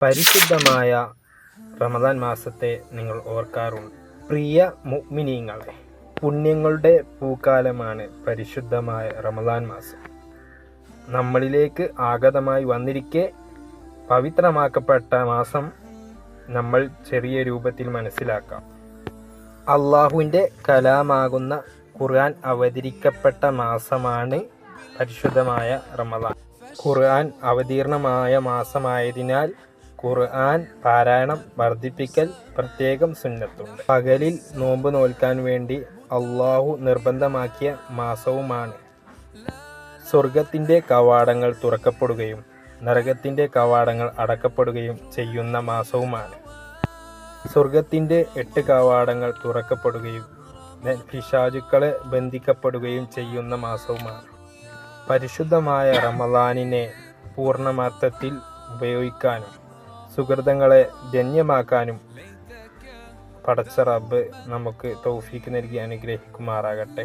പരിശുദ്ധമായ റമദാൻ മാസത്തെ നിങ്ങൾ ഓർക്കാറുണ്ട്. പ്രിയ മുഅ്മിനീങ്ങളെ, പുണ്യങ്ങളുടെ പൂക്കാലമാണ് പരിശുദ്ധമായ റമദാൻ മാസം. നമ്മളിലേക്ക് ആഗതമായി വന്നിരിക്കെ പവിത്രമാക്കപ്പെട്ട മാസം നമ്മൾ ചെറിയ രൂപത്തിൽ മനസ്സിലാക്കാം. അള്ളാഹുവിൻ്റെ കലാമാകുന്ന ഖുർആൻ അവതരിക്കപ്പെട്ട മാസമാണ് പരിശുദ്ധമായ റമദാൻ. ഖുർആൻ അവതീർണമായ മാസമായതിനാൽ ഖുർആൻ പാരായണം വർദ്ധിപ്പിക്കൽ പ്രത്യേകം സുന്നത്തുണ്ട്. പകലിൽ നോമ്പ് നോൽക്കാൻ വേണ്ടി അള്ളാഹു നിർബന്ധമാക്കിയ മാസവുമാണ്. സ്വർഗത്തിൻ്റെ കവാടങ്ങൾ തുറക്കപ്പെടുകയും നരകത്തിൻ്റെ കവാടങ്ങൾ അടക്കപ്പെടുകയും ചെയ്യുന്ന മാസവുമാണ്. സ്വർഗത്തിൻ്റെ 8 കവാടങ്ങൾ തുറക്കപ്പെടുകയും പിശാചുക്കളെ ബന്ധിക്കപ്പെടുകയും ചെയ്യുന്ന മാസവുമാണ്. പരിശുദ്ധമായ റമദാനിനെ പൂർണ്ണമാർത്ഥത്തിൽ ഉപയോഗിക്കാനും സുഹൃതങ്ങളെ ധന്യമാക്കാനും പടച്ച റബ്ബ് നമുക്ക് തൗഫീക്ക് നൽകി അനുഗ്രഹിക്കുമാറാകട്ടെ.